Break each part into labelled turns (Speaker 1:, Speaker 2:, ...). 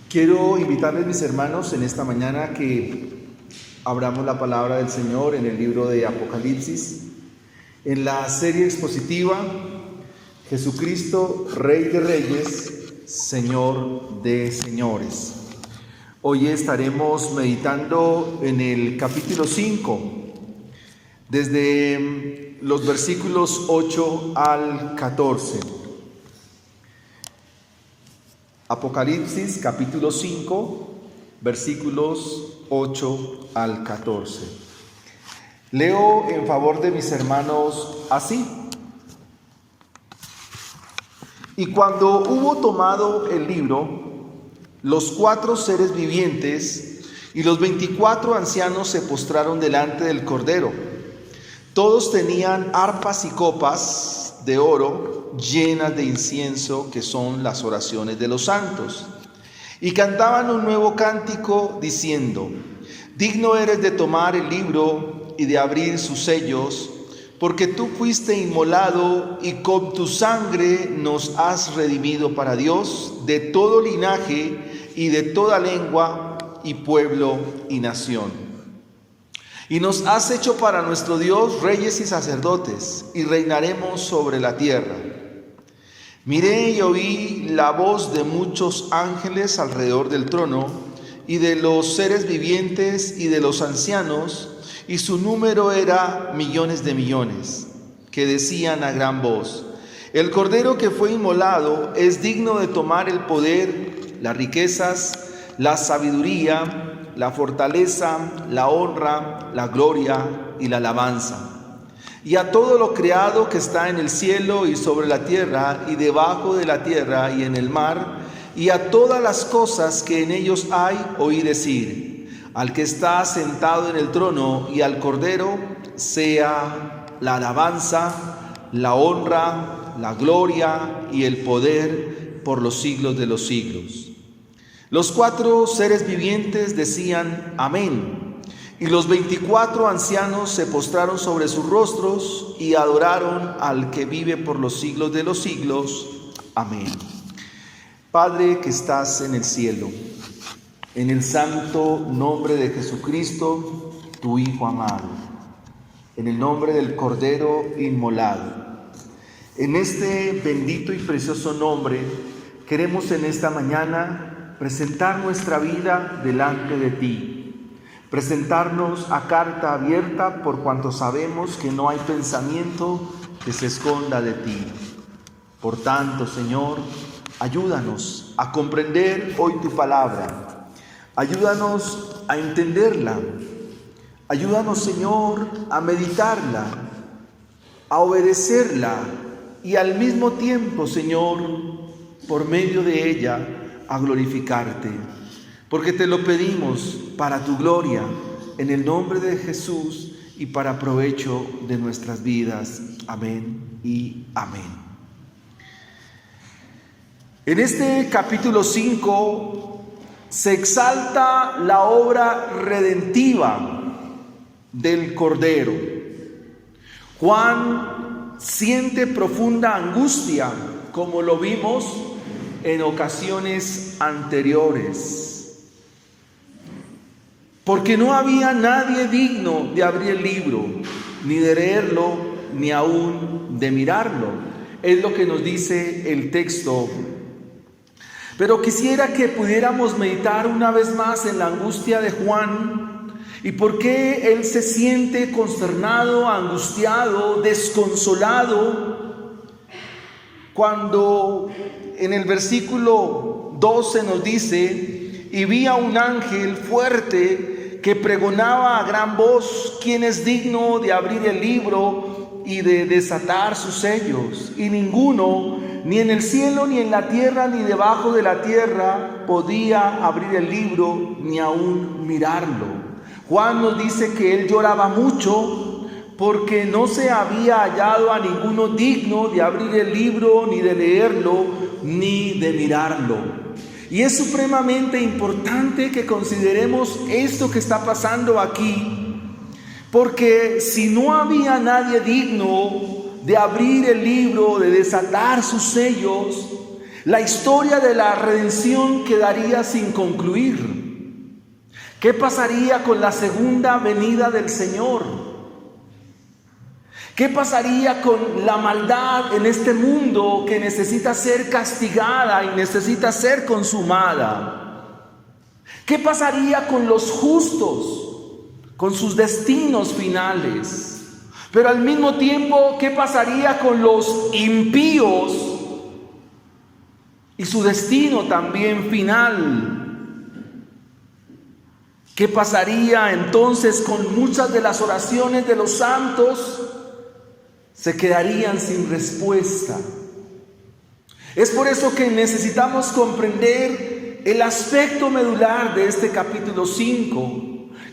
Speaker 1: Quiero invitarles, mis hermanos, en esta mañana que abramos la palabra del Señor en el libro de Apocalipsis, en la serie expositiva Jesucristo, Rey de Reyes, Señor de Señores. Hoy estaremos meditando en el capítulo 5, desde los versículos 8 al 14. Apocalipsis capítulo 5, versículos 8 al 14. Leo en favor de mis hermanos así. Y cuando hubo tomado el libro, los 4 seres vivientes y los 24 ancianos se postraron delante del Cordero. Todos tenían arpas y copas de oro llenas de incienso, que son las oraciones de los santos, y cantaban un nuevo cántico diciendo: digno eres de tomar el libro y de abrir sus sellos, porque tú fuiste inmolado y con tu sangre nos has redimido para Dios de todo linaje y de toda lengua y pueblo y nación. Y nos has hecho para nuestro Dios reyes y sacerdotes, y reinaremos sobre la tierra. Miré y oí la voz de muchos ángeles alrededor del trono, y de los seres vivientes y de los ancianos, y su número era millones de millones, que decían a gran voz: el Cordero que fue inmolado es digno de tomar el poder, las riquezas, la sabiduría, la fortaleza, la honra, la gloria y la alabanza. Y a todo lo creado que está en el cielo y sobre la tierra y debajo de la tierra y en el mar, y a todas las cosas que en ellos hay, oí decir: al que está sentado en el trono y al Cordero sea la alabanza, la honra, la gloria y el poder por los siglos de los siglos. Los 4 seres vivientes decían: amén. Y los 24 ancianos se postraron sobre sus rostros y adoraron al que vive por los siglos de los siglos. Amén. Padre que estás en el cielo, en el santo nombre de Jesucristo, tu Hijo amado, en el nombre del Cordero inmolado, en este bendito y precioso nombre, queremos en esta mañana presentar nuestra vida delante de ti, presentarnos a carta abierta por cuanto sabemos que no hay pensamiento que se esconda de ti. Por tanto, Señor, ayúdanos a comprender hoy tu palabra, ayúdanos a entenderla, ayúdanos, Señor, a meditarla, a obedecerla y al mismo tiempo, Señor, por medio de ella, a glorificarte, porque te lo pedimos para tu gloria, en el nombre de Jesús y para provecho de nuestras vidas. Amén y amén. En este capítulo 5 se exalta la obra redentiva del Cordero. Juan siente profunda angustia, como lo vimos en ocasiones anteriores, porque no había nadie digno de abrir el libro, ni de leerlo, ni aún de mirarlo. Es lo que nos dice el texto. Pero quisiera que pudiéramos meditar una vez más en la angustia de Juan y por qué él se siente consternado, angustiado, desconsolado, cuando en el versículo 12 nos dice: y vi a un ángel fuerte que pregonaba a gran voz: ¿quién es digno de abrir el libro y de desatar sus sellos? Y ninguno, ni en el cielo, ni en la tierra, ni debajo de la tierra, podía abrir el libro, ni aún mirarlo. Juan nos dice que él lloraba mucho porque no se había hallado a ninguno digno de abrir el libro, ni de leerlo, ni de mirarlo. Y es supremamente importante que consideremos esto que está pasando aquí, porque si no había nadie digno de abrir el libro, de desatar sus sellos, La historia de la redención quedaría sin concluir. ¿Qué pasaría con la segunda venida del Señor? ¿Qué pasaría con la maldad en este mundo que necesita ser castigada y necesita ser consumada? ¿Qué pasaría con los justos, con sus destinos finales? Pero al mismo tiempo, ¿qué pasaría con los impíos y su destino también final? ¿Qué pasaría entonces con muchas de las oraciones de los santos? Se quedarían sin respuesta. Es por eso que necesitamos comprender el aspecto medular de este capítulo 5,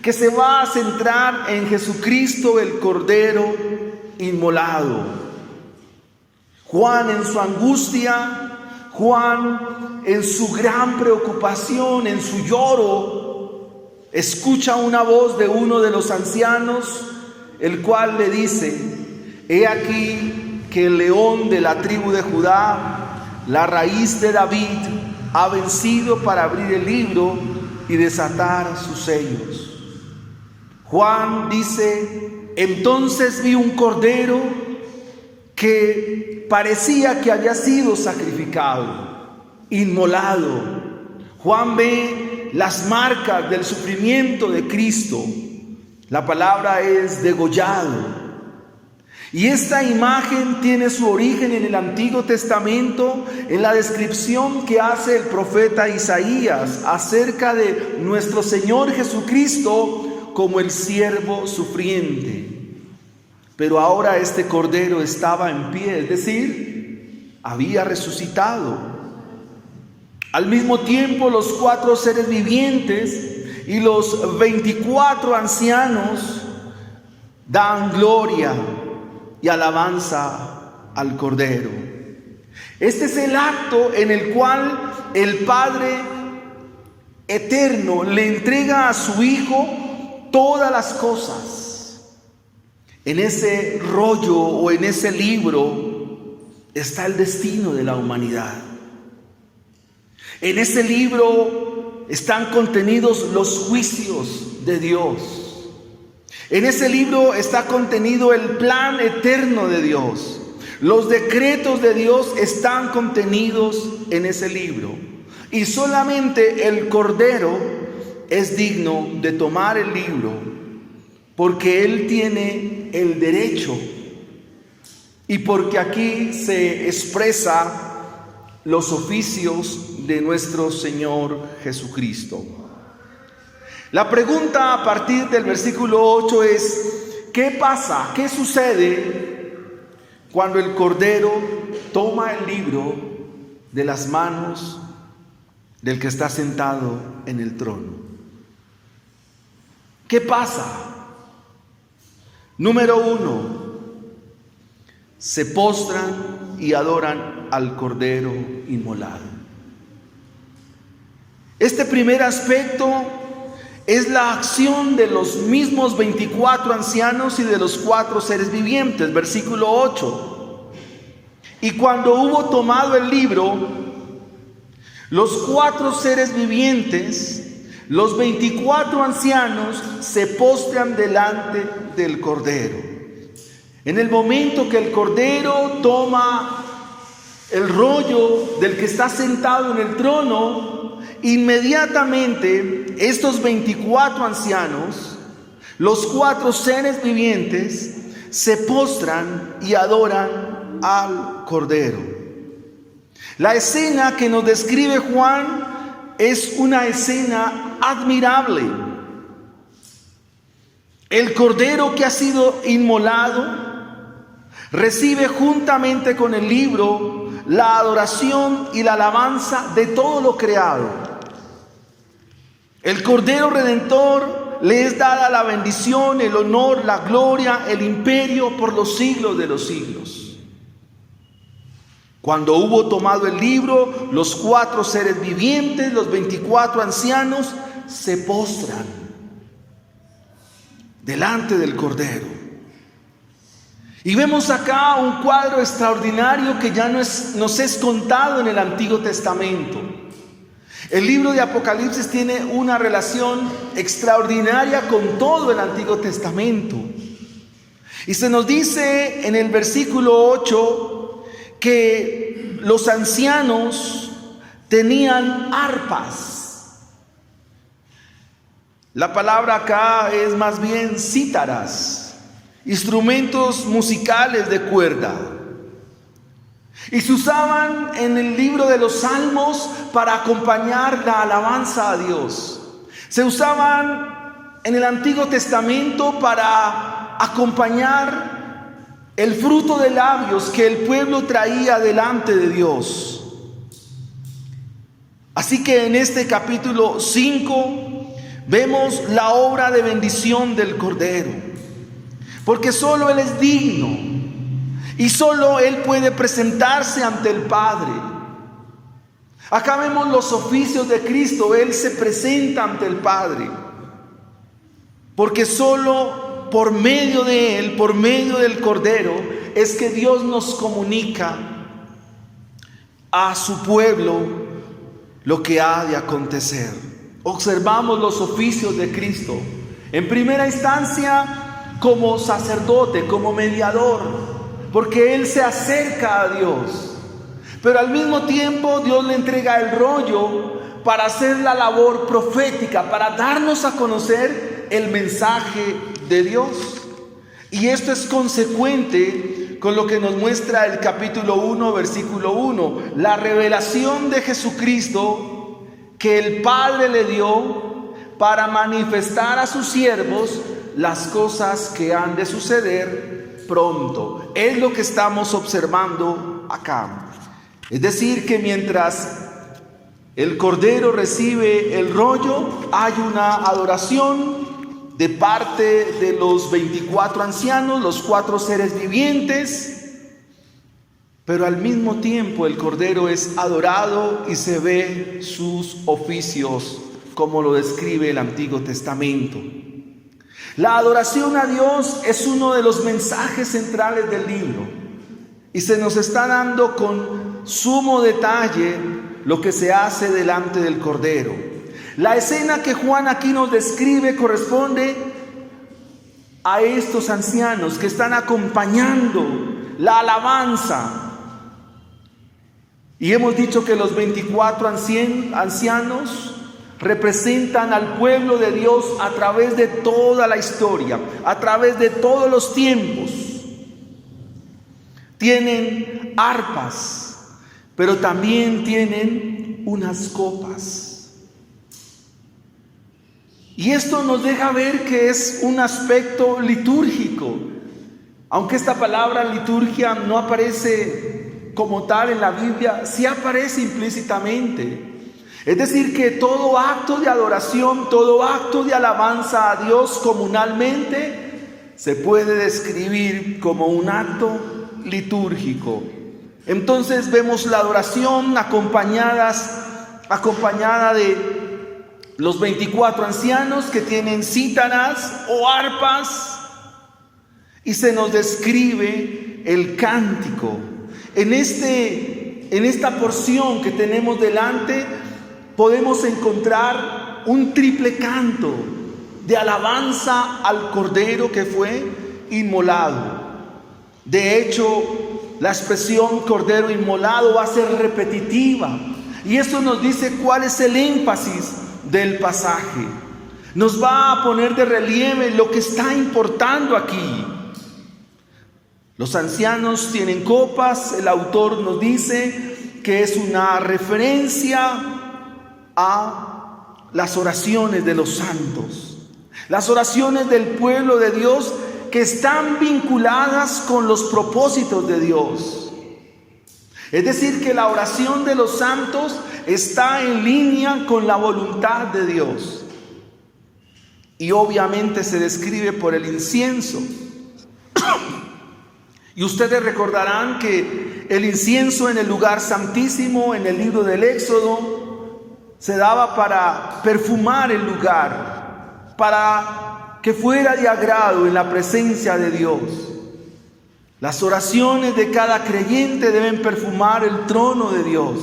Speaker 1: que se va a centrar en Jesucristo, el Cordero inmolado. Juan en su angustia, Juan en su gran preocupación, en su lloro, escucha una voz de uno de los ancianos, el cual le dice: he aquí que el león de la tribu de Judá, la raíz de David, ha vencido para abrir el libro y desatar sus sellos. Juan dice: entonces vi un cordero que parecía que había sido sacrificado, inmolado. Juan ve las marcas del sufrimiento de Cristo. La palabra es degollado. Y esta imagen tiene su origen en el Antiguo Testamento, en la descripción que hace el profeta Isaías acerca de nuestro Señor Jesucristo como el siervo sufriente. Pero ahora este cordero estaba en pie, es decir, había resucitado. Al mismo tiempo, los 4 seres vivientes y los 24 ancianos dan gloria y alabanza al Cordero. Este es el acto en el cual el Padre eterno le entrega a su Hijo todas las cosas. En ese rollo o en ese libro está el destino de la humanidad. En ese libro están contenidos los juicios de Dios. En ese libro está contenido el plan eterno de Dios. Los decretos de Dios están contenidos en ese libro. Y solamente el Cordero es digno de tomar el libro, porque Él tiene el derecho y porque aquí se expresa los oficios de nuestro Señor Jesucristo. La pregunta a partir del versículo 8 es: ¿qué pasa? ¿Qué sucede cuando el Cordero toma el libro de las manos del que está sentado en el trono? ¿Qué pasa? Número 1, se postran y adoran al Cordero inmolado. Este primer aspecto es la acción de los mismos 24 ancianos y de los 4 seres vivientes. Versículo 8. Y cuando hubo tomado el libro, los 4 seres vivientes, los 24 ancianos, se postran delante del Cordero. En el momento que el Cordero toma el rollo del que está sentado en el trono, inmediatamente estos 24 ancianos, los 4 seres vivientes, se postran y adoran al Cordero. La escena que nos describe Juan es una escena admirable. El Cordero que ha sido inmolado recibe juntamente con el libro la adoración y la alabanza de todo lo creado. El Cordero Redentor le es dada la bendición, el honor, la gloria, el imperio por los siglos de los siglos. Cuando hubo tomado el libro, los 4 seres vivientes, los 24 ancianos, se postran delante del Cordero. Y vemos acá un cuadro extraordinario que ya nos es contado en el Antiguo Testamento. El libro de Apocalipsis tiene una relación extraordinaria con todo el Antiguo Testamento. Y se nos dice en el versículo 8 que los ancianos tenían arpas. La palabra acá es más bien cítaras, instrumentos musicales de cuerda. Y se usaban en el libro de los Salmos para acompañar la alabanza a Dios. Se usaban en el Antiguo Testamento para acompañar el fruto de labios que el pueblo traía delante de Dios. Así que en este capítulo 5 vemos la obra de bendición del Cordero, porque solo Él es digno. Y solo Él puede presentarse ante el Padre. Acá vemos los oficios de Cristo. Él se presenta ante el Padre. Porque solo por medio de Él, por medio del Cordero, es que Dios nos comunica a su pueblo lo que ha de acontecer. Observamos los oficios de Cristo. En primera instancia, como sacerdote, como mediador, porque Él se acerca a Dios, pero al mismo tiempo Dios le entrega el rollo para hacer la labor profética, para darnos a conocer el mensaje de Dios. Y esto es consecuente con lo que nos muestra el capítulo 1, versículo 1, la revelación de Jesucristo que el Padre le dio para manifestar a sus siervos las cosas que han de suceder pronto. Es lo que estamos observando acá. Es decir, que mientras el Cordero recibe el rollo, hay una adoración de parte de los 24 ancianos, los 4 seres vivientes, pero al mismo tiempo el Cordero es adorado y se ve sus oficios como lo describe el Antiguo Testamento. La adoración a Dios es uno de los mensajes centrales del libro y se nos está dando con sumo detalle lo que se hace delante del Cordero. La escena que Juan aquí nos describe corresponde a estos ancianos que están acompañando la alabanza. Y hemos dicho que los 24 ancianos representan al pueblo de Dios a través de toda la historia, a través de todos los tiempos. Tienen arpas, pero también tienen unas copas. Y esto nos deja ver que es un aspecto litúrgico. Aunque esta palabra liturgia no aparece como tal en la Biblia, sí aparece implícitamente. Es decir, que todo acto de adoración, todo acto de alabanza a Dios comunalmente se puede describir como un acto litúrgico. Entonces vemos la adoración acompañada de los 24 ancianos que tienen cítaras o arpas, y se nos describe el cántico. En esta porción que tenemos delante podemos encontrar un triple canto de alabanza al Cordero que fue inmolado. De hecho, la expresión Cordero inmolado va a ser repetitiva, y esto nos dice cuál es el énfasis del pasaje. Nos va a poner de relieve lo que está importando aquí. Los ancianos tienen copas. El autor nos dice que es una referencia a las oraciones de los santos, las oraciones del pueblo de Dios que están vinculadas con los propósitos de Dios. Es decir, que la oración de los santos está en línea con la voluntad de Dios. Y obviamente se describe por el incienso. Y ustedes recordarán que el incienso en el lugar santísimo, en el libro del Éxodo, se daba para perfumar el lugar, para que fuera de agrado en la presencia de Dios. Las oraciones de cada creyente deben perfumar el trono de Dios.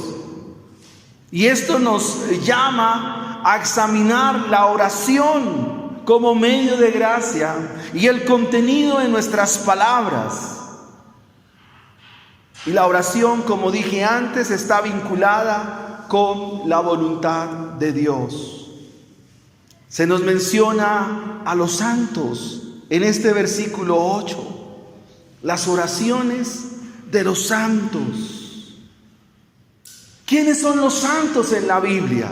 Speaker 1: Y esto nos llama a examinar la oración como medio de gracia y el contenido de nuestras palabras. Y la oración, como dije antes, está vinculada con la voluntad de Dios. Se nos menciona a los santos en este versículo 8. Las oraciones de los santos. ¿Quiénes son los santos en la Biblia?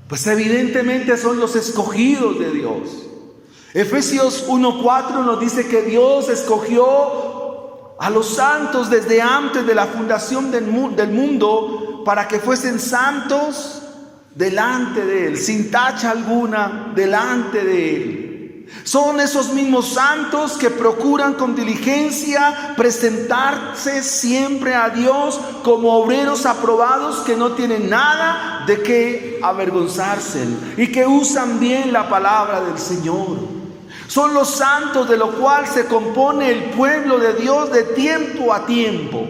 Speaker 1: Pues evidentemente son los escogidos de Dios. Efesios 1:4 nos dice que Dios escogió a los santos desde antes de la fundación del mundo para que fuesen santos delante de Él, sin tacha alguna delante de Él. Son esos mismos santos que procuran con diligencia presentarse siempre a Dios como obreros aprobados que no tienen nada de qué avergonzarse y que usan bien la palabra del Señor. Son los santos de lo cual se compone el pueblo de Dios de tiempo a tiempo.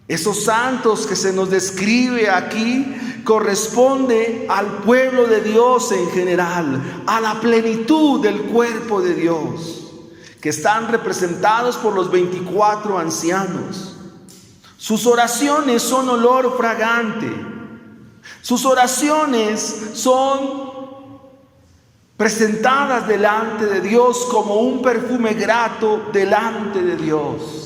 Speaker 1: Esos santos que se nos describe aquí corresponde al pueblo de Dios en general, a la plenitud del cuerpo de Dios, que están representados por los 24 ancianos. Sus oraciones son olor fragante. Sus oraciones son presentadas delante de Dios como un perfume grato delante de Dios.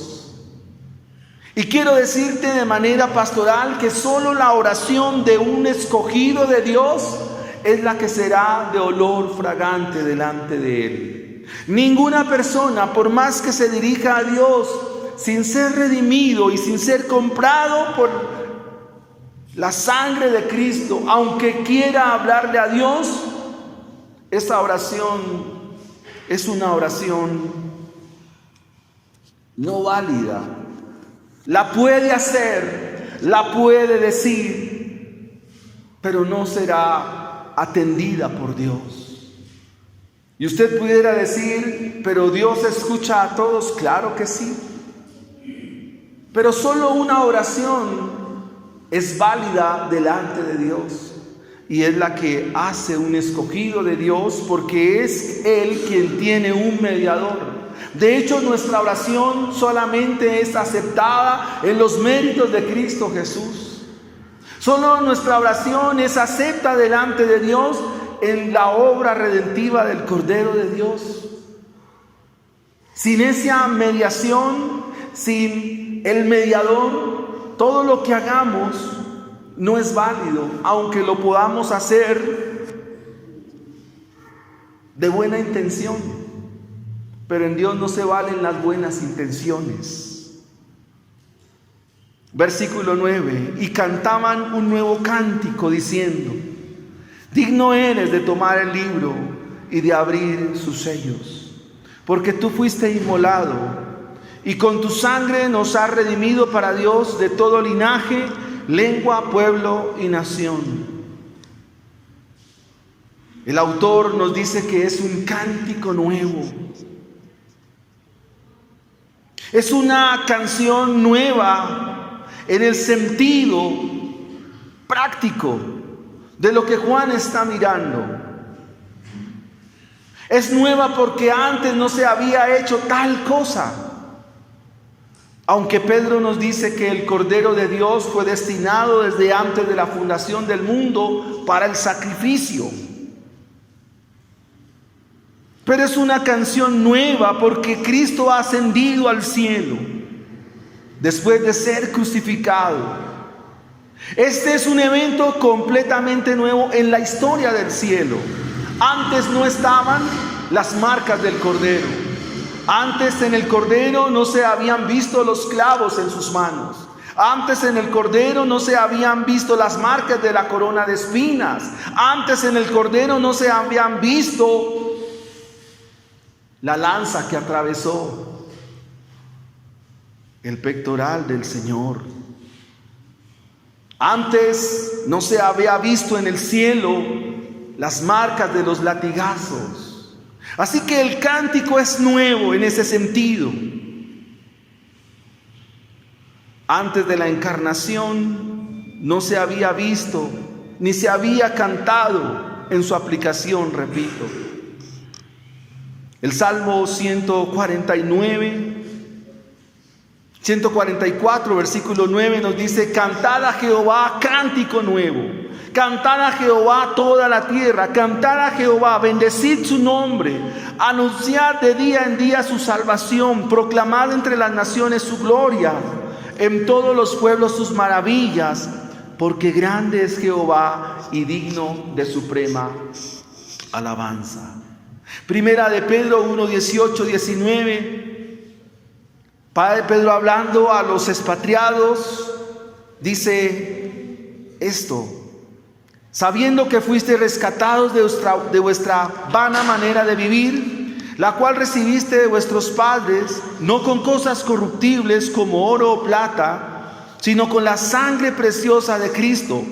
Speaker 1: Y quiero decirte de manera pastoral que solo la oración de un escogido de Dios es la que será de olor fragante delante de Él. Ninguna persona, por más que se dirija a Dios sin ser redimido y sin ser comprado por la sangre de Cristo, aunque quiera hablarle a Dios, esa oración es una oración no válida. La puede hacer, la puede decir, pero no será atendida por Dios. Y usted pudiera decir, pero Dios escucha a todos. Claro que sí. Pero solo una oración es válida delante de Dios. Y es la que hace un escogido de Dios, porque es Él quien tiene un mediador. De hecho, nuestra oración solamente es aceptada en los méritos de Cristo Jesús. Solo nuestra oración es acepta delante de Dios en la obra redentiva del Cordero de Dios. Sin esa mediación, sin el mediador, todo lo que hagamos no es válido, aunque lo podamos hacer de buena intención. Pero en Dios no se valen las buenas intenciones. Versículo 9. Y cantaban un nuevo cántico diciendo: digno eres de tomar el libro y de abrir sus sellos, porque tú fuiste inmolado y con tu sangre nos has redimido para Dios de todo linaje, lengua, pueblo y nación. El autor nos dice que es un cántico nuevo. Es una canción nueva en el sentido práctico de lo que Juan está mirando. Es nueva porque antes no se había hecho tal cosa. Aunque Pedro nos dice que el Cordero de Dios fue destinado desde antes de la fundación del mundo para el sacrificio. Pero es una canción nueva porque Cristo ha ascendido al cielo después de ser crucificado. Este es un evento completamente nuevo en la historia del cielo. Antes no estaban las marcas del Cordero. Antes en el Cordero no se habían visto los clavos en sus manos. Antes en el Cordero no se habían visto las marcas de la corona de espinas. Antes en el Cordero no se habían visto la lanza que atravesó el pectoral del Señor. Antes no se había visto en el cielo las marcas de los latigazos. Así que el cántico es nuevo en ese sentido. Antes de la encarnación no se había visto ni se había cantado en su aplicación, repito. El Salmo 144, versículo 9 nos dice: cantad a Jehová cántico nuevo. Cantad a Jehová toda la tierra, cantad a Jehová, bendecid su nombre, anunciad de día en día su salvación, proclamad entre las naciones su gloria, en todos los pueblos sus maravillas, porque grande es Jehová y digno de suprema alabanza. Primera de Pedro 1, 18, 19. Padre Pedro, hablando a los expatriados, dice esto: sabiendo que fuiste rescatados de vuestra vana manera de vivir, la cual recibiste de vuestros padres, no con cosas corruptibles como oro o plata, sino con la sangre preciosa de Cristo,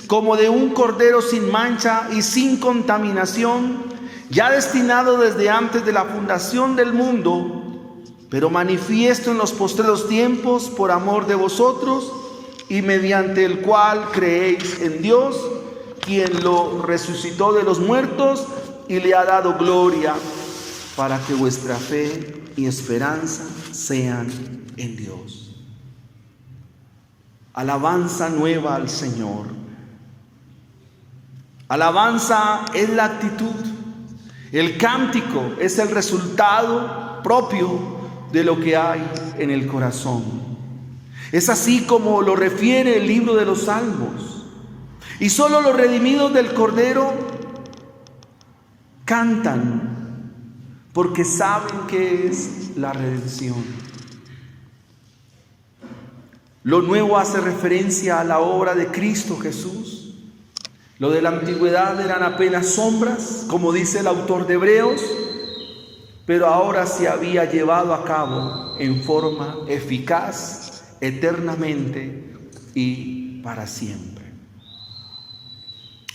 Speaker 1: como de un cordero sin mancha y sin contaminación, ya destinado desde antes de la fundación del mundo, pero manifiesto en los postreros tiempos por amor de vosotros, y mediante el cual creéis en Dios, quien lo resucitó de los muertos y le ha dado gloria, para que vuestra fe y esperanza sean en Dios. Alabanza nueva al Señor. Alabanza es la actitud. El cántico es el resultado propio de lo que hay en el corazón. Es así como lo refiere el libro de los Salmos. Y solo los redimidos del Cordero cantan, porque saben qué es la redención. Lo nuevo hace referencia a la obra de Cristo Jesús. Lo de la antigüedad eran apenas sombras, como dice el autor de Hebreos, pero ahora se había llevado a cabo en forma eficaz, eternamente y para siempre.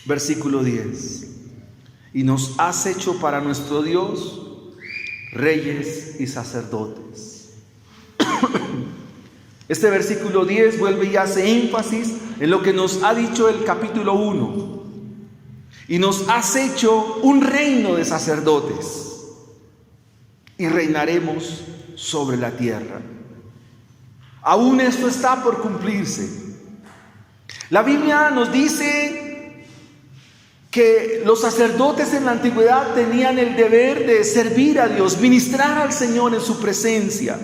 Speaker 1: Versículo 10. Y nos has hecho para nuestro Dios reyes y sacerdotes. Este versículo 10 vuelve y hace énfasis en lo que nos ha dicho el capítulo 1. Y nos has hecho un reino de sacerdotes y reinaremos sobre la tierra. Aún esto está por cumplirse. La Biblia nos dice que los sacerdotes en la antigüedad tenían el deber de servir a Dios, ministrar al Señor en su presencia.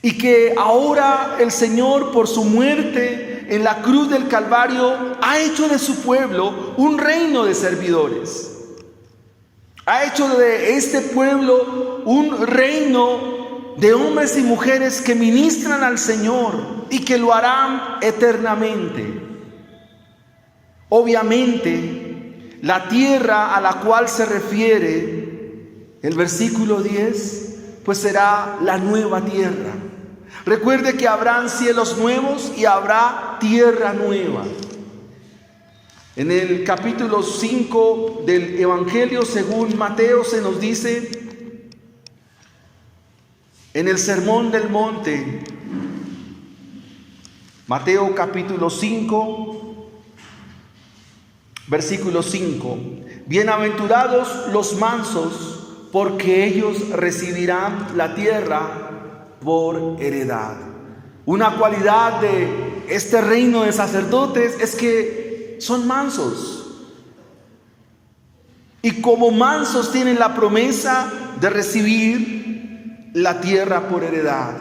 Speaker 1: Y que ahora el Señor, por su muerte en la cruz del Calvario, ha hecho de su pueblo un reino de servidores. Ha hecho de este pueblo un reino de hombres y mujeres que ministran al Señor y que lo harán eternamente. Obviamente, la tierra a la cual se refiere el versículo 10, pues será la nueva tierra. Recuerde que habrán cielos nuevos y habrá tierra nueva. En el capítulo 5 del Evangelio según Mateo se nos dice, en el Sermón del Monte, Mateo capítulo 5, versículo 5: bienaventurados los mansos, porque ellos recibirán la tierra por heredad. Una cualidad de este reino de sacerdotes es que son mansos. Y como mansos tienen la promesa de recibir la tierra por heredad.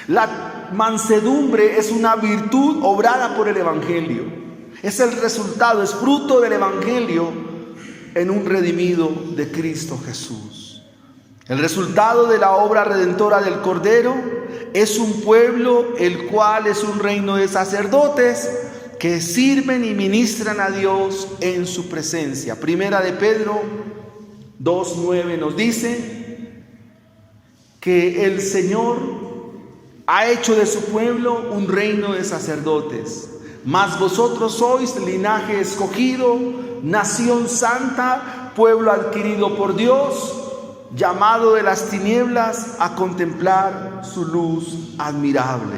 Speaker 1: La mansedumbre es una virtud obrada por el Evangelio. Es el resultado, es fruto del Evangelio en un redimido de Cristo Jesús. El resultado de la obra redentora del Cordero es un pueblo el cual es un reino de sacerdotes que sirven y ministran a Dios en su presencia. Primera de Pedro 2:9 nos dice que el Señor ha hecho de su pueblo un reino de sacerdotes. Mas vosotros sois linaje escogido, nación santa, pueblo adquirido por Dios, llamado de las tinieblas a contemplar su luz admirable.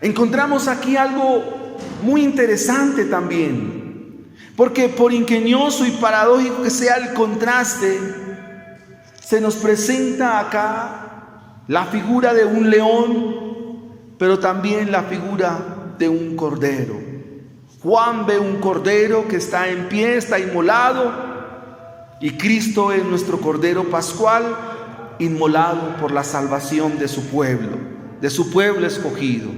Speaker 1: Encontramos aquí algo muy interesante también, porque por ingenioso y paradójico que sea el contraste, se nos presenta acá la figura de un león, pero también la figura de un cordero. Juan ve un cordero que está en pie, está inmolado, y Cristo es nuestro cordero pascual, inmolado por la salvación de su pueblo escogido.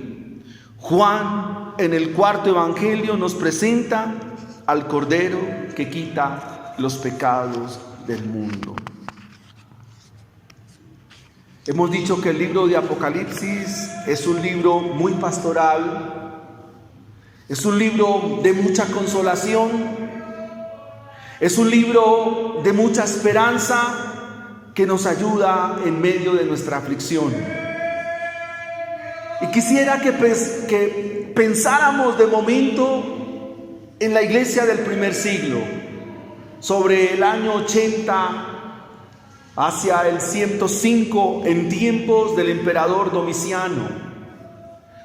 Speaker 1: Juan, en el cuarto evangelio, nos presenta al cordero que quita los pecados del mundo. Hemos dicho que el libro de Apocalipsis es un libro muy pastoral, es un libro de mucha consolación, es un libro de mucha esperanza que nos ayuda en medio de nuestra aflicción. Y quisiera que pensáramos de momento en la iglesia del primer siglo, sobre el año 80 hacia el 105, en tiempos del emperador Domiciano.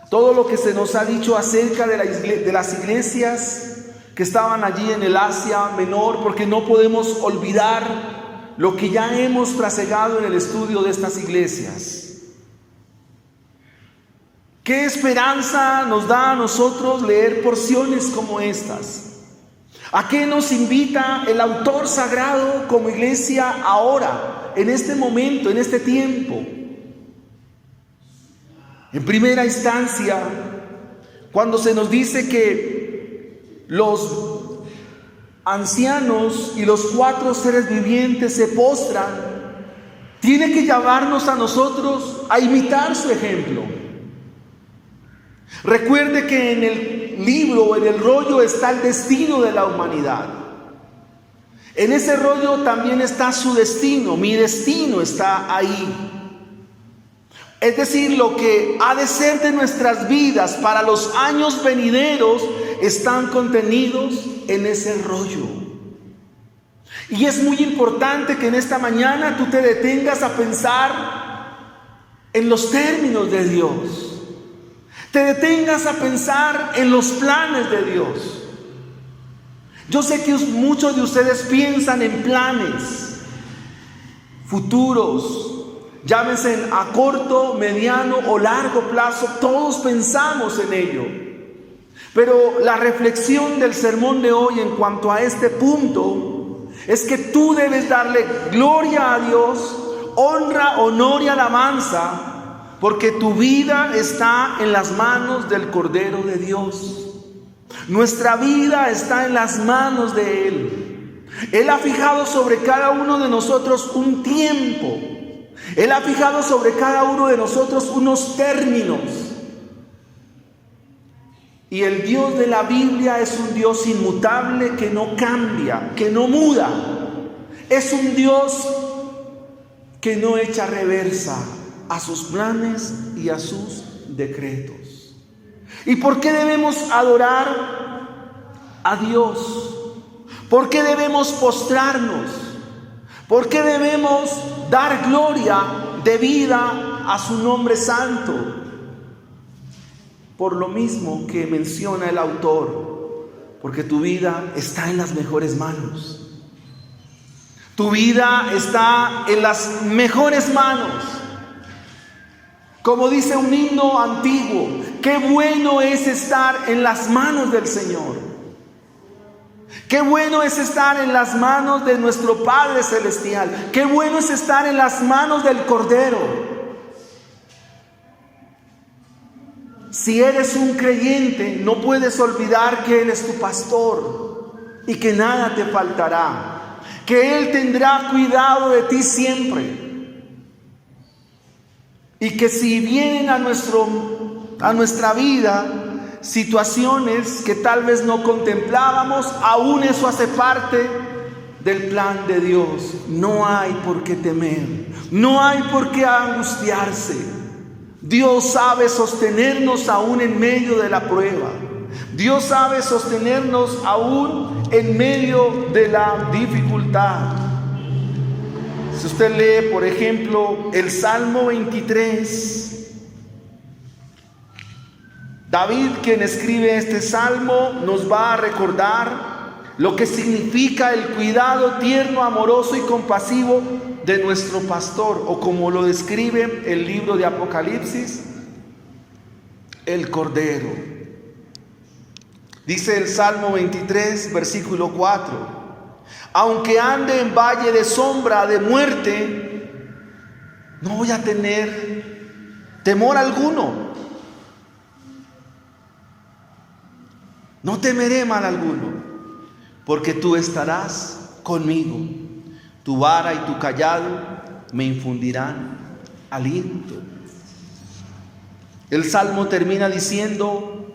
Speaker 1: Todo lo que se nos ha dicho acerca de las iglesias que estaban allí en el Asia Menor, porque no podemos olvidar lo que ya hemos trasegado en el estudio de estas iglesias. ¿Qué esperanza nos da a nosotros leer porciones como estas? ¿A qué nos invita el autor sagrado como iglesia ahora, en este momento, en este tiempo? En primera instancia, cuando se nos dice que los ancianos y los 4 seres vivientes se postran, tiene que llamarnos a nosotros a imitar su ejemplo. Recuerde que en el libro o en el rollo está el destino de la humanidad. En ese rollo también está su destino, mi destino está ahí. Es decir, lo que ha de ser de nuestras vidas para los años venideros están contenidos en ese rollo. Y es muy importante que en esta mañana tú te detengas a pensar en los términos de Dios. Te detengas a pensar en los planes de Dios. Yo sé que muchos de ustedes piensan en planes futuros, llámense a corto, mediano o largo plazo. Todos pensamos en ello. Pero la reflexión del sermón de hoy en cuanto a este punto es que tú debes darle gloria a Dios, honra, honor y alabanza, porque tu vida está en las manos del Cordero de Dios. Nuestra vida está en las manos de Él. Él ha fijado sobre cada uno de nosotros un tiempo. Él ha fijado sobre cada uno de nosotros unos términos. Y el Dios de la Biblia es un Dios inmutable que no cambia, que no muda. Es un Dios que no echa reversa a sus planes y a sus decretos. ¿Y por qué debemos adorar a Dios? ¿Por qué debemos postrarnos? ¿Por qué debemos dar gloria debida a su nombre santo? Por lo mismo que menciona el autor, porque tu vida está en las mejores manos. Tu vida está en las mejores manos. Como dice un himno antiguo, qué bueno es estar en las manos del Señor. Qué bueno es estar en las manos de nuestro Padre Celestial. Qué bueno es estar en las manos del Cordero. Si eres un creyente, no puedes olvidar que Él es tu pastor y que nada te faltará, que Él tendrá cuidado de ti siempre. Y que si vienen a nuestra vida situaciones que tal vez no contemplábamos, aún eso hace parte del plan de Dios. No hay por qué temer, no hay por qué angustiarse. Dios sabe sostenernos aún en medio de la prueba. Dios sabe sostenernos aún en medio de la dificultad. Si usted lee, por ejemplo, el Salmo 23, David, quien escribe este salmo, nos va a recordar lo que significa el cuidado tierno, amoroso y compasivo de nuestro pastor, o como lo describe el libro de Apocalipsis, el Cordero. Dice el Salmo 23, versículo 4: aunque ande en valle de sombra de muerte, no voy a tener temor alguno. No temeré mal alguno, porque tú estarás conmigo. Tu vara y tu cayado me infundirán aliento. El Salmo termina diciendo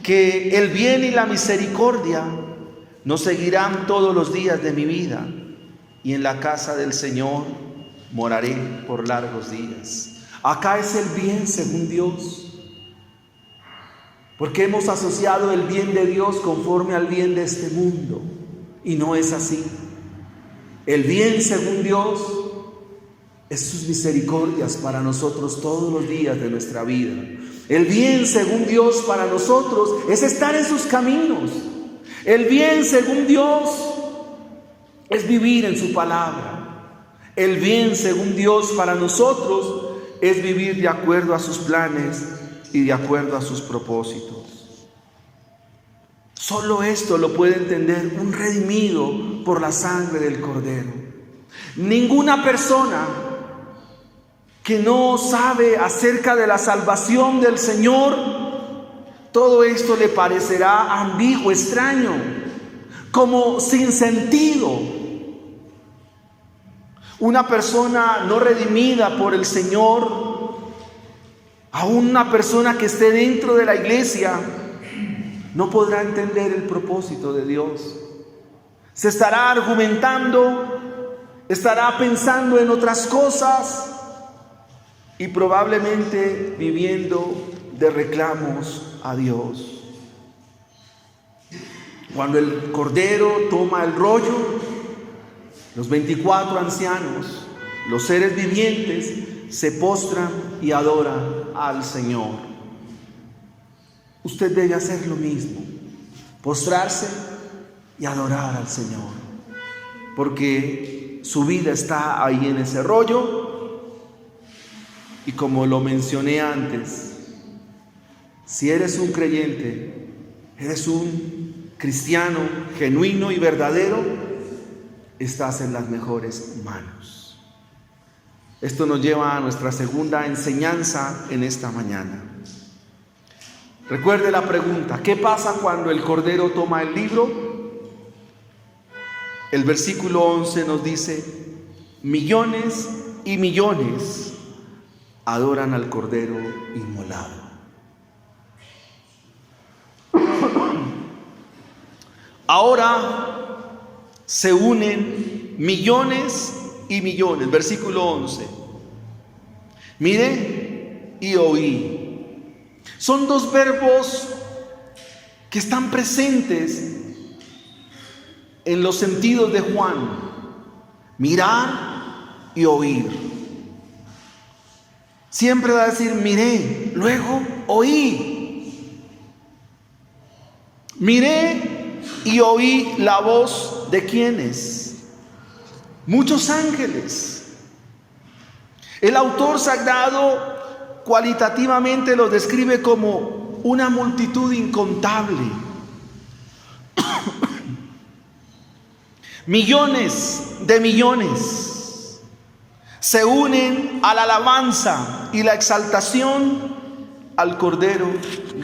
Speaker 1: que el bien y la misericordia nos seguirán todos los días de mi vida, y en la casa del Señor moraré por largos días. Acá es el bien según Dios, porque hemos asociado el bien de Dios conforme al bien de este mundo, y no es así. El bien según Dios es sus misericordias para nosotros todos los días de nuestra vida. El bien según Dios para nosotros es estar en sus caminos. El bien según Dios es vivir en su palabra. El bien según Dios para nosotros es vivir de acuerdo a sus planes y de acuerdo a sus propósitos. Solo esto lo puede entender un redimido por la sangre del Cordero. Ninguna persona que no sabe acerca de la salvación del Señor, todo esto le parecerá ambiguo, extraño, como sin sentido. Una persona no redimida por el Señor, aún una persona que esté dentro de la iglesia, no podrá entender el propósito de Dios. Se estará argumentando, estará pensando en otras cosas y probablemente viviendo de reclamos a Dios. Cuando el Cordero toma el rollo, los 24 ancianos, los seres vivientes, se postran y adoran al Señor. Usted debe hacer lo mismo, postrarse y adorar al Señor, porque su vida está ahí en ese rollo. Y como lo mencioné antes, si eres un creyente, eres un cristiano genuino y verdadero, estás en las mejores manos. Esto nos lleva a nuestra segunda enseñanza en esta mañana. Recuerde la pregunta: ¿qué pasa cuando el Cordero toma el libro? El versículo 11 nos dice: millones y millones adoran al Cordero inmolado. Ahora se unen millones y millones. Versículo 11. Miré y oí. Son dos verbos que están presentes en los sentidos de Juan: mirar y oír. Siempre va a decir miré, luego oí. Miré y oí la voz de ¿quiénes? Muchos ángeles. El autor sagrado cualitativamente los describe como una multitud incontable. Millones de millones se unen a la alabanza y la exaltación al Cordero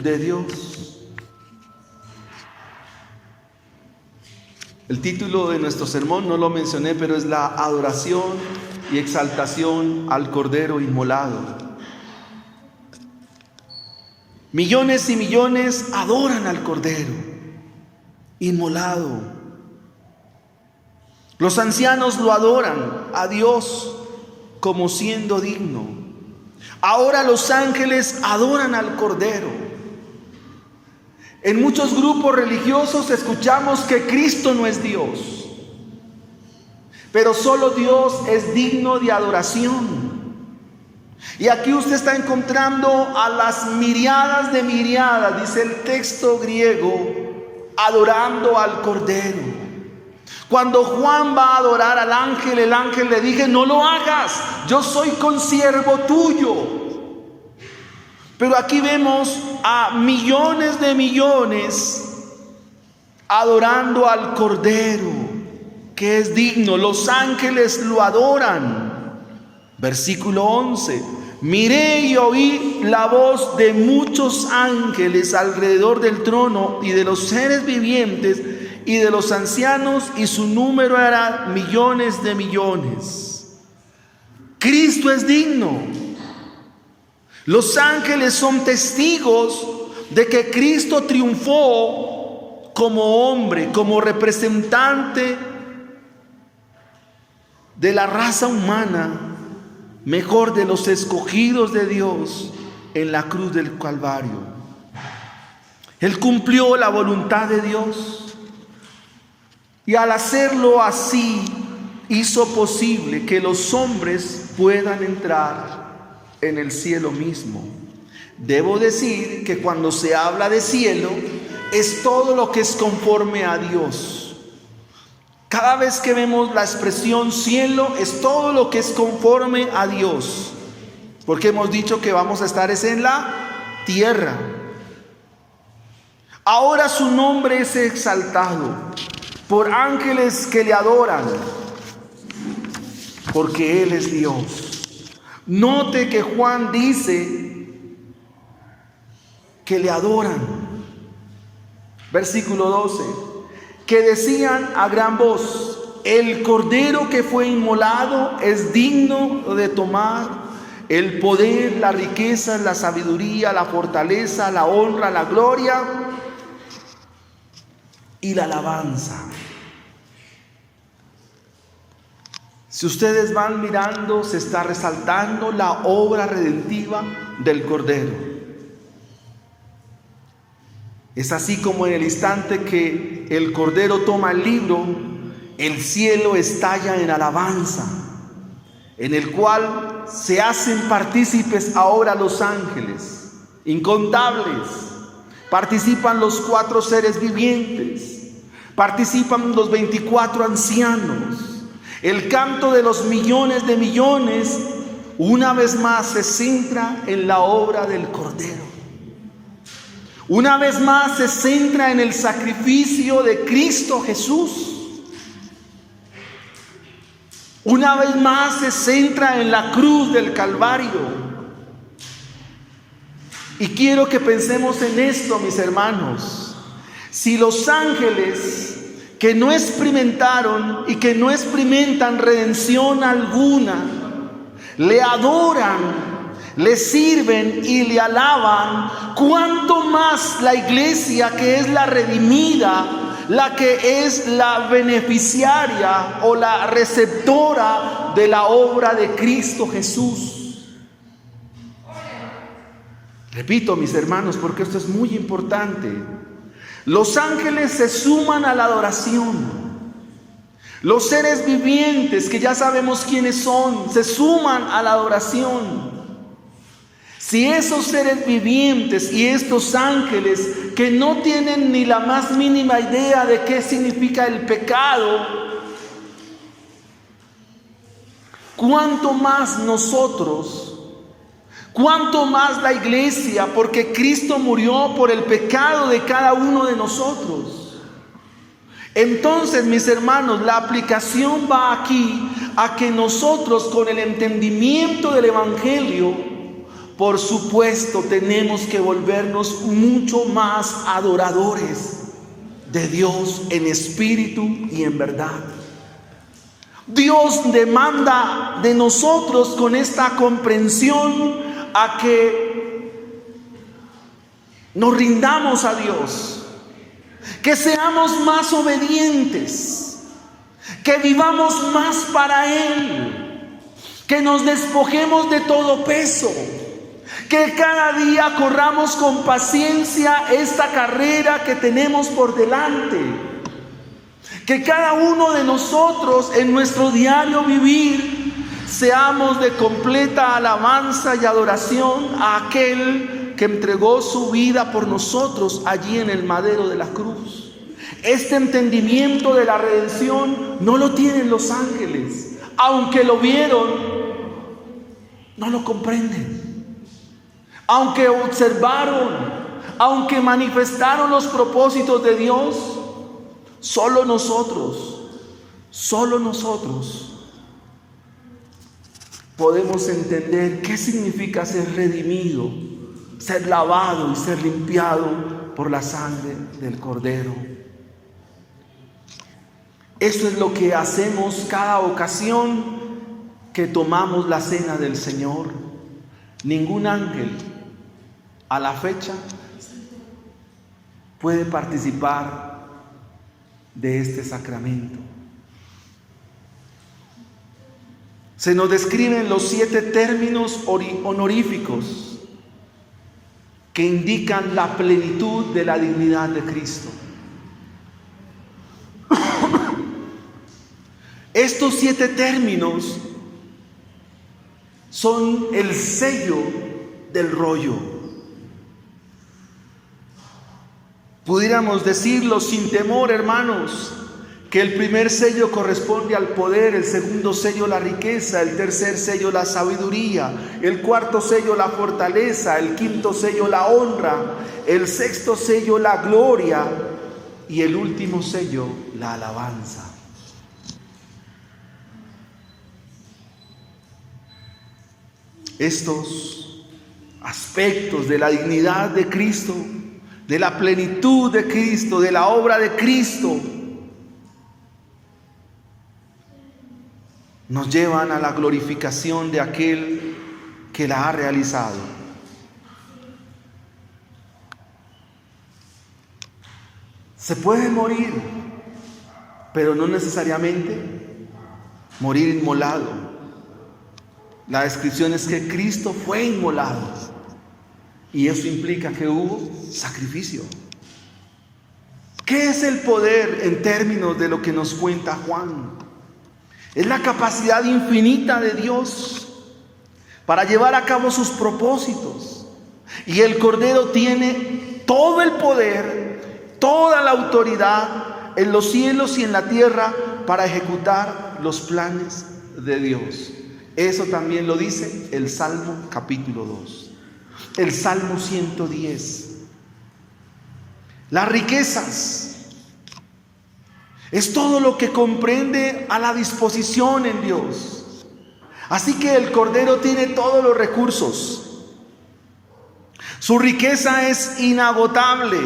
Speaker 1: de Dios. El título de nuestro sermón no lo mencioné, pero es la adoración y exaltación al Cordero inmolado. Millones y millones adoran al Cordero inmolado. Los ancianos lo adoran a Dios como siendo digno. Ahora los ángeles adoran al Cordero. En muchos grupos religiosos escuchamos que Cristo no es Dios, pero solo Dios es digno de adoración. Y aquí usted está encontrando a las miriadas de miriadas, dice el texto griego, adorando al Cordero. Cuando Juan va a adorar al ángel, el ángel le dice: no lo hagas, yo soy consiervo tuyo. Pero aquí vemos a millones de millones adorando al Cordero, que es digno. Los ángeles lo adoran. Versículo 11: miré y oí la voz de muchos ángeles alrededor del trono y de los seres vivientes y de los ancianos, y su número era millones de millones. Cristo es digno. Los ángeles son testigos de que Cristo triunfó como hombre, como representante de la raza humana, mejor de los escogidos de Dios, en la cruz del Calvario. Él cumplió la voluntad de Dios, y al hacerlo así hizo posible que los hombres puedan entrar en el cielo mismo. Debo decir que cuando se habla de cielo, es todo lo que es conforme a Dios. Cada vez que vemos la expresión cielo, es todo lo que es conforme a Dios, porque hemos dicho que vamos a estar en la tierra. Ahora su nombre es exaltado por ángeles que le adoran, porque Él es Dios. Note que Juan dice que le adoran. Versículo 12: que decían a gran voz: el Cordero que fue inmolado es digno de tomar el poder, la riqueza, la sabiduría, la fortaleza, la honra, la gloria y la alabanza. Si ustedes van mirando, se está resaltando la obra redentiva del Cordero. Es así como en el instante que el Cordero toma el libro, el cielo estalla en alabanza, en el cual se hacen partícipes ahora los ángeles, incontables. Participan los 4 seres vivientes, participan los 24 ancianos. El canto de los millones de millones una vez más se centra en la obra del Cordero. Una vez más se centra en el sacrificio de Cristo Jesús. Una vez más se centra en la cruz del Calvario. Y quiero que pensemos en esto, mis hermanos. Si los ángeles que no experimentaron y que no experimentan redención alguna, le adoran, le sirven y le alaban, ¿cuánto más la iglesia, que es la redimida, la que es la beneficiaria o la receptora de la obra de Cristo Jesús? Repito, mis hermanos, porque esto es muy importante. Los ángeles se suman a la adoración. Los seres vivientes, que ya sabemos quiénes son, se suman a la adoración. Si esos seres vivientes y estos ángeles, que no tienen ni la más mínima idea de qué significa el pecado, ¿cuánto más nosotros? ¿Cuánto más la iglesia? Porque Cristo murió por el pecado de cada uno de nosotros. Entonces, mis hermanos, la aplicación va aquí a que nosotros, con el entendimiento del Evangelio, por supuesto, tenemos que volvernos mucho más adoradores de Dios en espíritu y en verdad. Dios demanda de nosotros, con esta comprensión, a que nos rindamos a Dios, que seamos más obedientes, que vivamos más para Él, que nos despojemos de todo peso, Que cada día corramos con paciencia esta carrera que tenemos por delante. Que cada uno de nosotros en nuestro diario vivir seamos de completa alabanza y adoración a aquel que entregó su vida por nosotros allí en el madero de la cruz. Este entendimiento de la redención no lo tienen los ángeles. Aunque lo vieron, no lo comprenden. Aunque observaron, aunque manifestaron los propósitos de Dios, solo nosotros podemos entender qué significa ser redimido, ser lavado y ser limpiado por la sangre del Cordero. Eso es lo que hacemos cada ocasión que tomamos la cena del Señor. Ningún ángel a la fecha puede participar de este sacramento. Se nos describen los 7 términos honoríficos que indican la plenitud de la dignidad de Cristo. Estos 7 términos son el sello del rollo. Pudiéramos decirlo sin temor, hermanos, que el primer sello corresponde al poder, el segundo sello la riqueza, el tercer sello la sabiduría, el cuarto sello la fortaleza, el quinto sello la honra, el sexto sello la gloria y el último sello la alabanza. Estos aspectos de la dignidad de Cristo, de la plenitud de Cristo, de la obra de Cristo, nos llevan a la glorificación de aquel que la ha realizado. Se puede morir, pero no necesariamente morir inmolado. La descripción es que Cristo fue inmolado y eso implica que hubo sacrificio. ¿Qué es el poder en términos de lo que nos cuenta Juan? Es la capacidad infinita de Dios para llevar a cabo sus propósitos. Y el Cordero tiene todo el poder, toda la autoridad en los cielos y en la tierra para ejecutar los planes de Dios. Eso también lo dice el Salmo capítulo 2, el Salmo 110. Las riquezas es todo lo que comprende a la disposición en Dios. Así que el Cordero tiene todos los recursos. Su riqueza es inagotable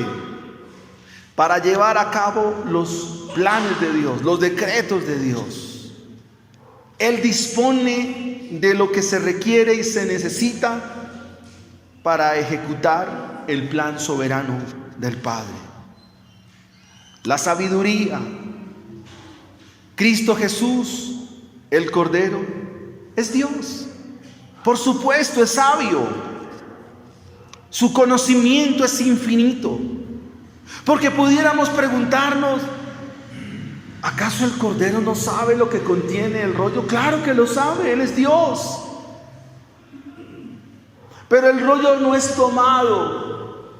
Speaker 1: para llevar a cabo los planes de Dios, los decretos de Dios. Él dispone de lo que se requiere y se necesita para ejecutar el plan soberano del Padre. La sabiduría. Cristo Jesús, el Cordero, es Dios. Por supuesto, es sabio. Su conocimiento es infinito. Porque pudiéramos preguntarnos, ¿acaso el Cordero no sabe lo que contiene el rollo? Claro que lo sabe, Él es Dios. Pero el rollo no es tomado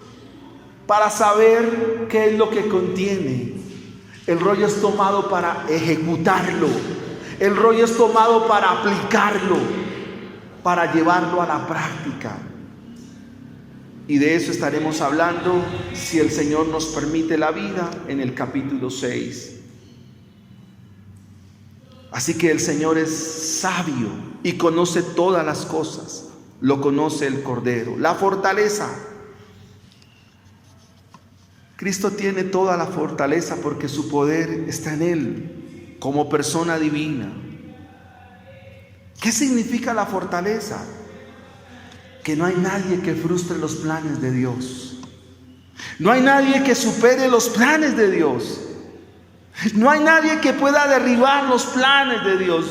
Speaker 1: para saber qué es lo que contiene. El rollo es tomado para ejecutarlo. El rollo es tomado para aplicarlo, para llevarlo a la práctica. Y de eso estaremos hablando, si el Señor nos permite la vida, en el capítulo 6. Así que el Señor es sabio y conoce todas las cosas. Lo conoce el Cordero. La fortaleza. Cristo tiene toda la fortaleza porque su poder está en Él como persona divina. ¿Qué significa la fortaleza? Que no hay nadie que frustre los planes de Dios. No hay nadie que supere los planes de Dios. No hay nadie que pueda derribar los planes de Dios.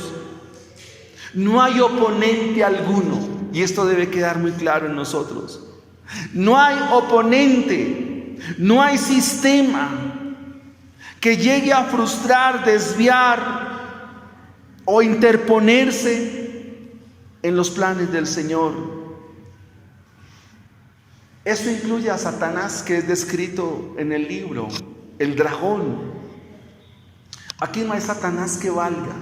Speaker 1: No hay oponente alguno y esto debe quedar muy claro en nosotros. No hay oponente, no hay sistema que llegue a frustrar, desviar o interponerse en los planes del Señor. Esto incluye a Satanás, que es descrito en el libro, el dragón. Aquí no hay Satanás que valga,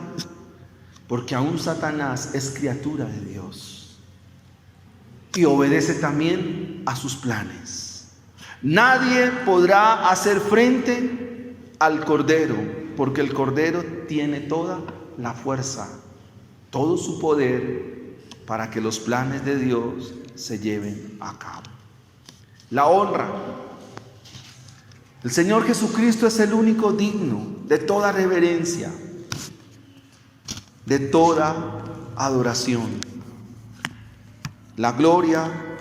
Speaker 1: porque aún Satanás es criatura de Dios y obedece también a sus planes. Nadie podrá hacer frente al Cordero, porque el Cordero tiene toda la fuerza, todo su poder para que los planes de Dios se lleven a cabo. La honra. El Señor Jesucristo es el único digno de toda reverencia, de toda adoración. La gloria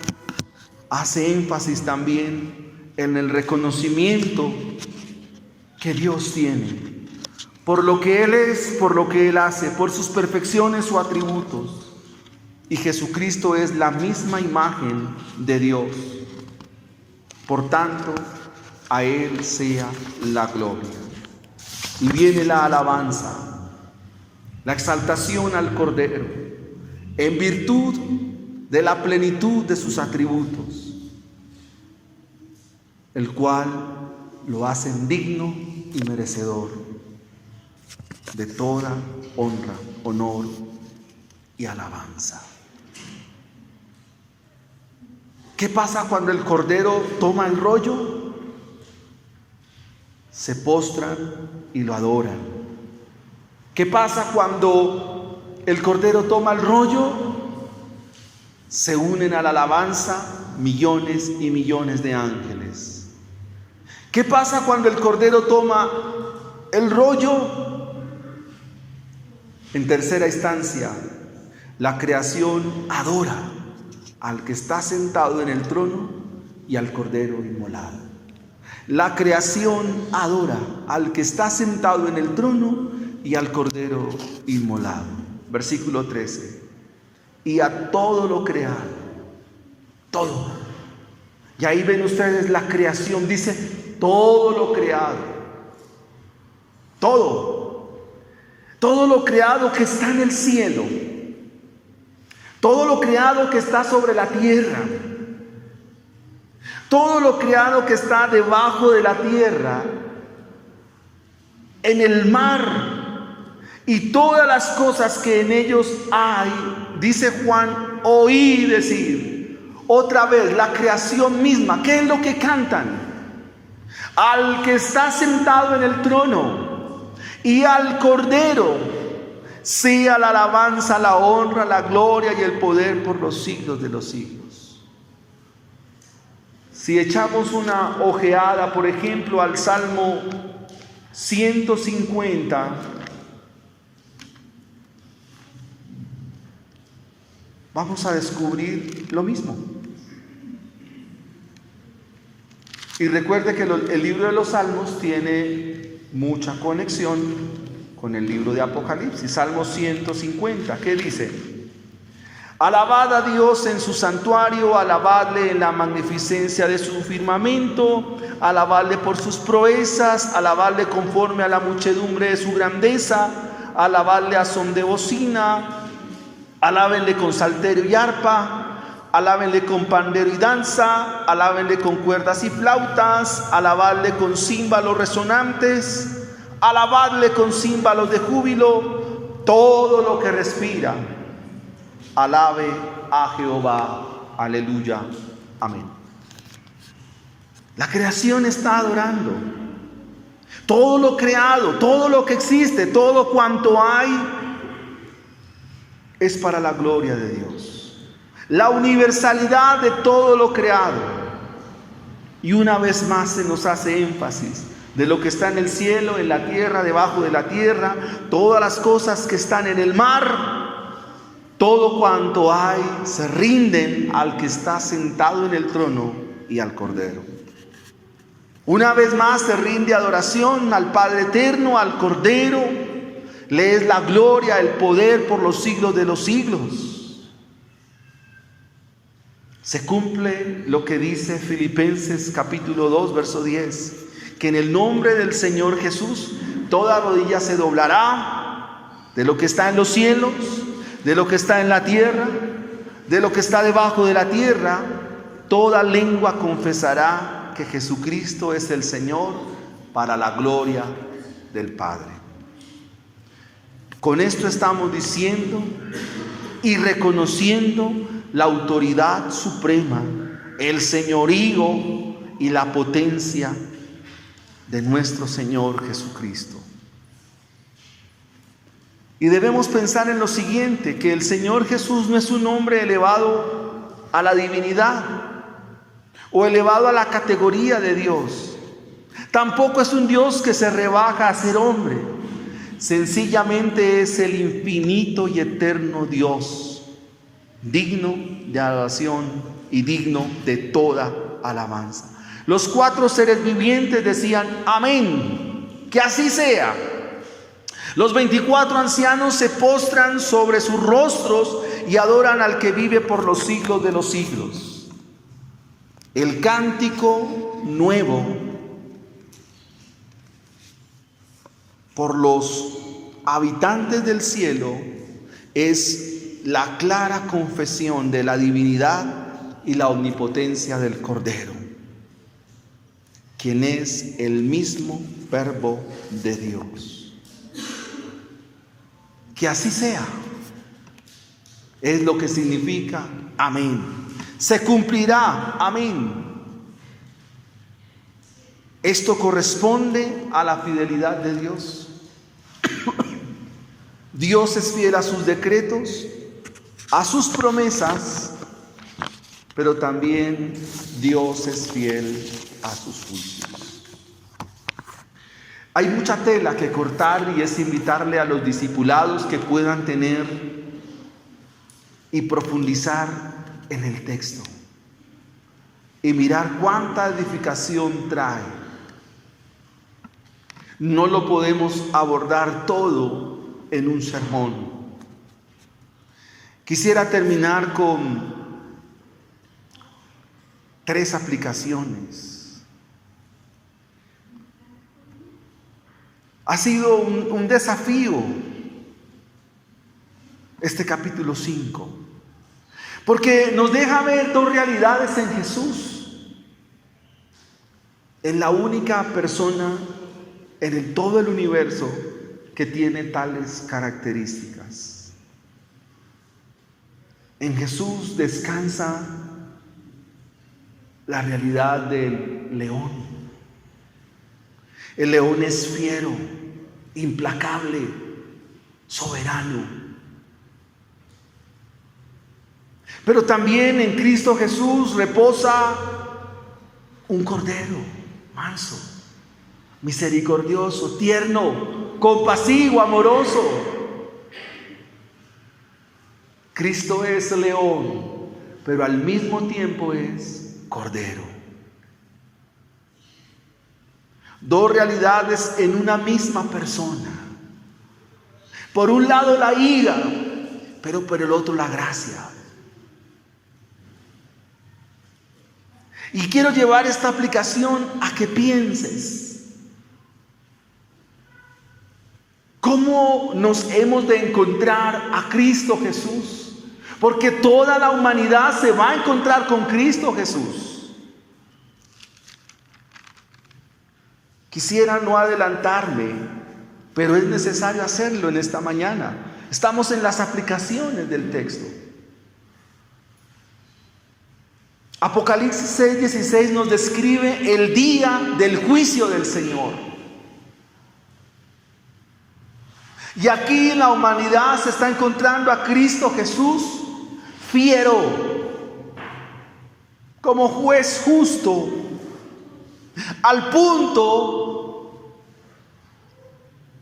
Speaker 1: hace énfasis también en el reconocimiento que Dios tiene por lo que Él es, por lo que Él hace, por sus perfecciones o atributos. Y Jesucristo es la misma imagen de Dios. Por tanto, a Él sea la gloria. Y viene la alabanza, la exaltación al Cordero, en virtud de la plenitud de sus atributos, el cual lo hacen digno y merecedor de toda honra, honor y alabanza. ¿Qué pasa cuando el Cordero toma el rollo? Se postran y lo adoran. ¿Qué pasa cuando el Cordero toma el rollo? Se unen a la alabanza millones y millones de ángeles. ¿Qué pasa cuando el Cordero toma el rollo? En tercera instancia, la creación adora al que está sentado en el trono y al Cordero inmolado. La creación adora al que está sentado en el trono y al Cordero inmolado. Versículo 13. Y a todo lo creado, todo. Y ahí ven ustedes la creación, dice todo lo creado, todo. Todo lo creado que está en el cielo, todo lo creado que está sobre la tierra, todo lo creado que está debajo de la tierra, en el mar y todas las cosas que en ellos hay, dice Juan, oí decir, otra vez la creación misma. ¿Qué es lo que cantan? Al que está sentado en el trono y al Cordero sea la alabanza, la honra, la gloria y el poder por los siglos de los siglos. Si echamos una ojeada, por ejemplo, al Salmo 150, vamos a descubrir lo mismo. Y recuerde que el libro de los Salmos tiene mucha conexión con el libro de Apocalipsis. Salmo 150, ¿qué dice? Alabad a Dios en su santuario, alabadle en la magnificencia de su firmamento, alabadle por sus proezas, alabadle conforme a la muchedumbre de su grandeza, alabadle a son de bocina, alábenle con salterio y arpa, alábenle con pandero y danza, alábenle con cuerdas y flautas, alabadle con címbalos resonantes, alabadle con címbalos de júbilo, todo lo que respira. Alabe a Jehová, aleluya, amén. La creación está adorando. Todo lo creado, todo lo que existe, todo cuanto hay, es para la gloria de Dios. La universalidad de todo lo creado. Y una vez más se nos hace énfasis de lo que está en el cielo, en la tierra, debajo de la tierra, todas las cosas que están en el mar, todo cuanto hay se rinden al que está sentado en el trono y al Cordero. Una vez más se rinde adoración al Padre eterno, al Cordero. Le es la gloria, el poder por los siglos de los siglos. Se cumple lo que dice Filipenses capítulo 2, verso 10, que en el nombre del Señor Jesús toda rodilla se doblará, de lo que está en los cielos, de lo que está en la tierra, de lo que está debajo de la tierra, toda lengua confesará que Jesucristo es el Señor, para la gloria del Padre. Con esto estamos diciendo y reconociendo la autoridad suprema, el señorío y la potencia de nuestro Señor Jesucristo. Y debemos pensar en lo siguiente, que el Señor Jesús no es un hombre elevado a la divinidad o elevado a la categoría de Dios. Tampoco es un Dios que se rebaja a ser hombre. Sencillamente es el infinito y eterno Dios, digno de adoración y digno de toda alabanza. Los 4 seres vivientes decían: amén, que así sea. Los 24 ancianos se postran sobre sus rostros y adoran al que vive por los siglos de los siglos. El cántico nuevo por los habitantes del cielo es la clara confesión de la divinidad y la omnipotencia del Cordero, quien es el mismo Verbo de Dios. Que así sea, es lo que significa amén. Se cumplirá, amén. Esto corresponde a la fidelidad de Dios. Dios es fiel a sus decretos, a sus promesas, pero también Dios es fiel a sus juicios. Hay mucha tela que cortar y es invitarle a los discipulados que puedan tener y profundizar en el texto y mirar cuánta edificación trae. No lo podemos abordar todo en un sermón. Quisiera terminar con 3 aplicaciones. Ha sido un desafío este capítulo 5, porque nos deja ver 2 realidades en Jesús, en la única persona en todo el universo que tiene tales características. En Jesús descansa la realidad del león. El león es fiero, implacable, soberano. Pero también en Cristo Jesús reposa un cordero manso, misericordioso, tierno, compasivo, amoroso. Cristo es león, pero al mismo tiempo es cordero. 2 realidades en una misma persona. Por un lado la ira, pero por el otro la gracia. Y quiero llevar esta aplicación a que pienses cómo nos hemos de encontrar a Cristo Jesús, porque toda la humanidad se va a encontrar con Cristo Jesús. Quisiera no adelantarme, pero es necesario hacerlo en esta mañana. Estamos en las aplicaciones del texto. Apocalipsis 6:16 nos describe el día del juicio del Señor. Y aquí la humanidad se está encontrando a Cristo Jesús fiero, como juez justo, al punto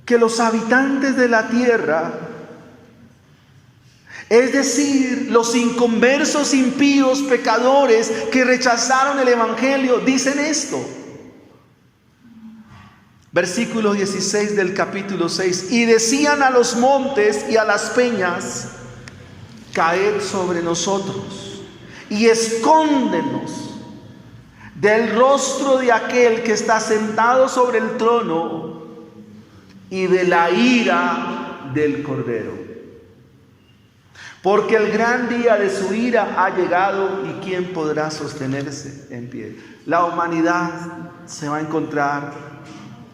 Speaker 1: que los habitantes de la tierra, es decir, los inconversos, impíos, pecadores que rechazaron el evangelio, dicen esto. Versículo 16 del capítulo 6: y decían a los montes y a las peñas: caed sobre nosotros, y escóndenos del rostro de aquel que está sentado sobre el trono y de la ira del Cordero. Porque el gran día de su ira ha llegado, y ¿quién podrá sostenerse en pie? La humanidad se va a encontrar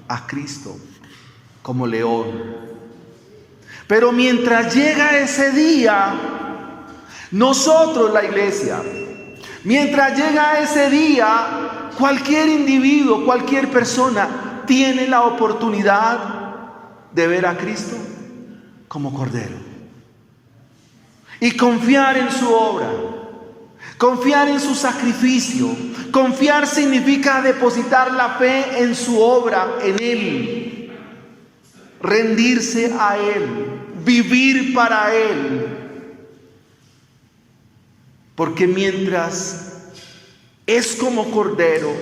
Speaker 1: a Cristo como león. Pero mientras llega ese día, nosotros, la iglesia, mientras llega ese día, cualquier individuo, cualquier persona tiene la oportunidad de ver a Cristo como Cordero y confiar en su obra, confiar en su sacrificio. Confiar significa depositar la fe en su obra, en Él, rendirse a Él, vivir para Él. Porque mientras es como Cordero,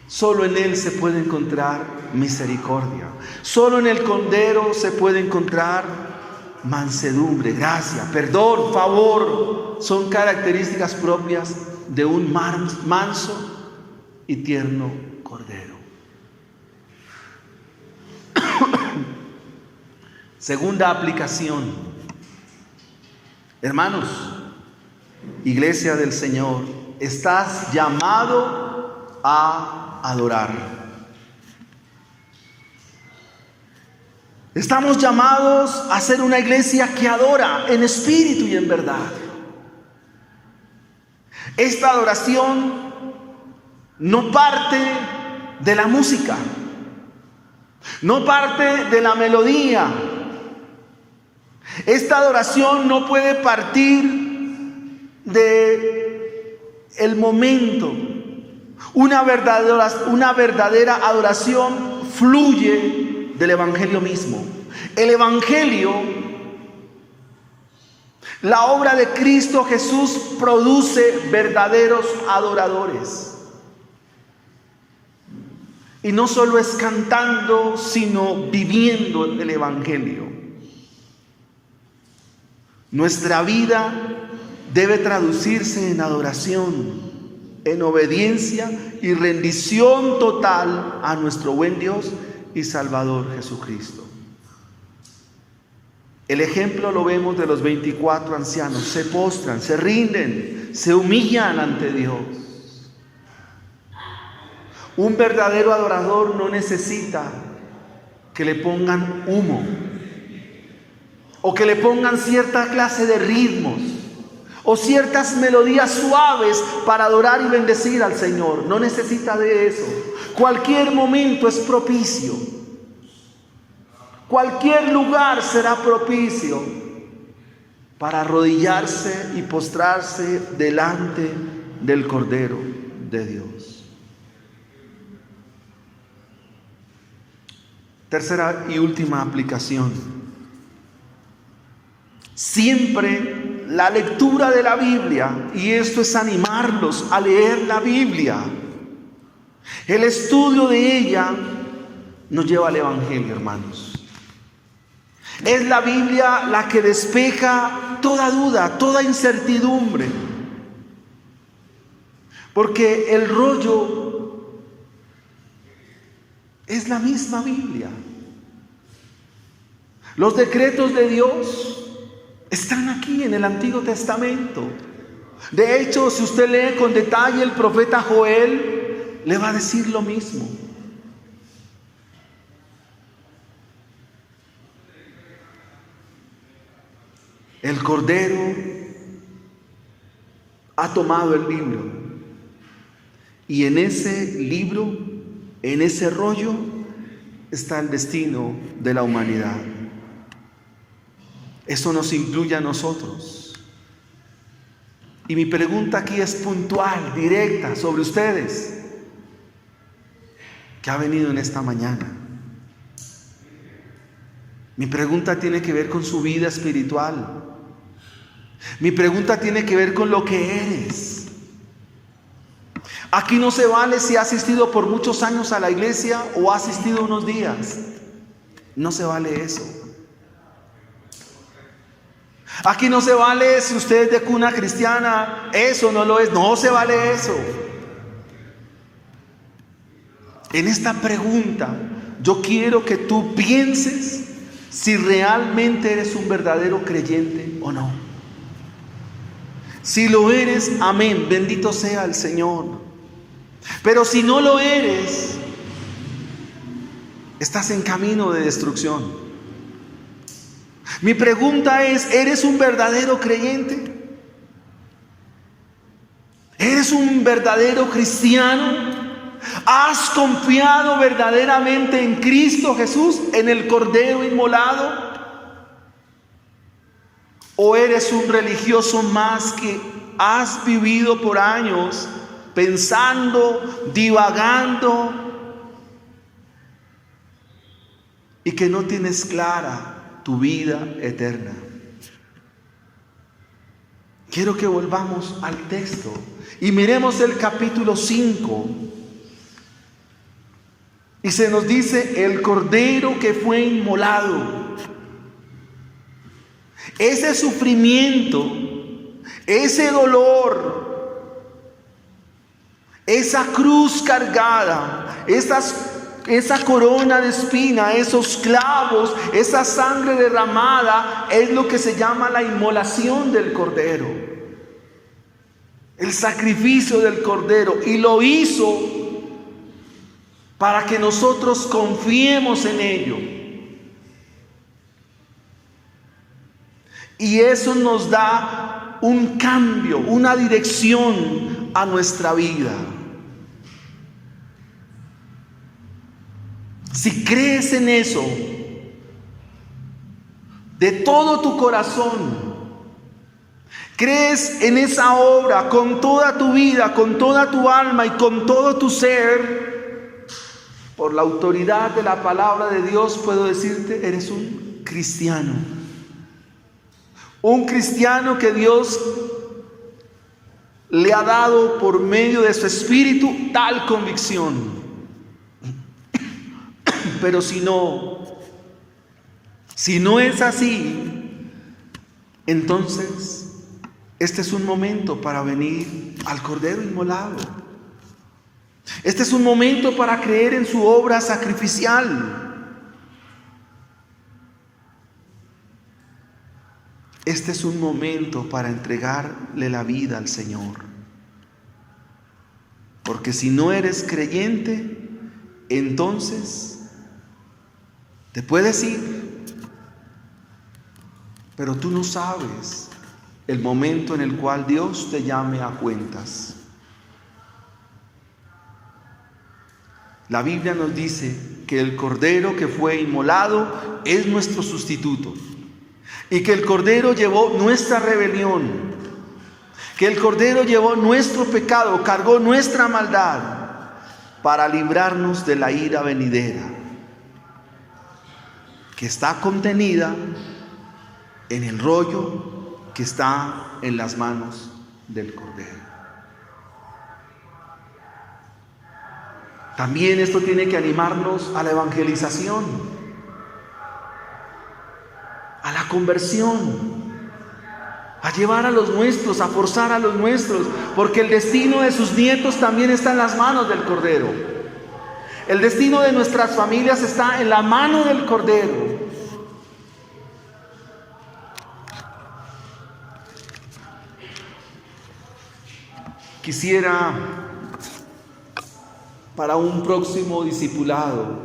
Speaker 1: solo en Él se puede encontrar misericordia. Solo en el Cordero se puede encontrar mansedumbre, gracia, perdón, favor. Son características propias de un manso y tierno Cordero. Segunda aplicación. Hermanos, iglesia del Señor, estás llamado a adorar. Estamos llamados a ser una iglesia que adora en espíritu y en verdad. Esta adoración no parte de la música, no parte de la melodía. Esta adoración no puede partir de el momento. Una verdadera adoración fluye del Evangelio mismo. El Evangelio, la obra de Cristo Jesús, produce verdaderos adoradores. Y no solo es cantando, sino viviendo el Evangelio. Nuestra vida debe traducirse en adoración, en obediencia y rendición total a nuestro buen Dios y Salvador Jesucristo. El ejemplo lo vemos de los 24 ancianos. Se postran, se rinden, se humillan ante Dios. Un verdadero adorador no necesita que le pongan humo o que le pongan cierta clase de ritmos o ciertas melodías suaves para adorar y bendecir al Señor. No necesita de eso. Cualquier momento es propicio. Cualquier lugar será propicio para arrodillarse y postrarse delante del Cordero de Dios. Tercera y última aplicación. Siempre la lectura de la Biblia, y esto es animarlos a leer la Biblia, el estudio de ella nos lleva al Evangelio, hermanos. Es la Biblia la que despeja toda duda, toda incertidumbre. Porque el rollo es la misma Biblia. Los decretos de Dios están aquí en el Antiguo Testamento. De hecho, si usted lee con detalle el profeta Joel, le va a decir lo mismo. El Cordero ha tomado el libro, y en ese libro, en ese rollo, está el destino de la humanidad. Eso nos incluye a nosotros. Y mi pregunta aquí es puntual, directa, sobre ustedes. ¿Qué ha venido en esta mañana? Mi pregunta tiene que ver con su vida espiritual. Mi pregunta tiene que ver con lo que eres. Aquí no se vale si ha asistido por muchos años a la iglesia o ha asistido unos días. No se vale eso. Aquí no se vale si usted es de cuna cristiana, eso no lo es, no se vale eso. En esta pregunta yo quiero que tú pienses si realmente eres un verdadero creyente o no. Si lo eres, amén, bendito sea el Señor. Pero si no lo eres, estás en camino de destrucción. Mi pregunta es, ¿eres un verdadero creyente? ¿Eres un verdadero cristiano? ¿Has confiado verdaderamente en Cristo Jesús, en el Cordero inmolado? ¿O eres un religioso más que has vivido por años pensando, divagando y que no tienes clara tu vida eterna? Quiero que volvamos al texto y miremos el capítulo 5. Y se nos dice el cordero que fue inmolado. Ese sufrimiento, ese dolor, esa cruz cargada, esa corona de espina, esos clavos, esa sangre derramada, es lo que se llama la inmolación del cordero. El sacrificio del cordero. Y lo hizo para que nosotros confiemos en ello. Y eso nos da un cambio, una dirección a nuestra vida. Si crees en eso, de todo tu corazón, crees en esa obra con toda tu vida, con toda tu alma y con todo tu ser, por la autoridad de la palabra de Dios puedo decirte, eres un cristiano. Un cristiano que Dios le ha dado por medio de su espíritu tal convicción. Pero si no es así, entonces este es un momento para venir al Cordero inmolado. Este es un momento para creer en su obra sacrificial. Este es un momento para entregarle la vida al Señor. Porque si no eres creyente, entonces te puedes ir, pero tú no sabes el momento en el cual Dios te llame a cuentas. La Biblia nos dice que el Cordero que fue inmolado es nuestro sustituto. Y que el Cordero llevó nuestra rebelión, que el Cordero llevó nuestro pecado, cargó nuestra maldad para librarnos de la ira venidera, que está contenida en el rollo que está en las manos del Cordero. También esto tiene que animarnos a la evangelización, a la conversión, a llevar a los nuestros, a forzar a los nuestros, porque el destino de sus nietos también está en las manos del Cordero. El destino de nuestras familias está en la mano del Cordero. Quisiera para un próximo discipulado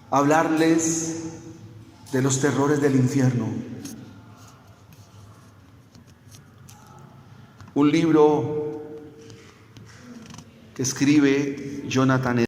Speaker 1: hablarles de los terrores del infierno. Un libro que escribe Jonathan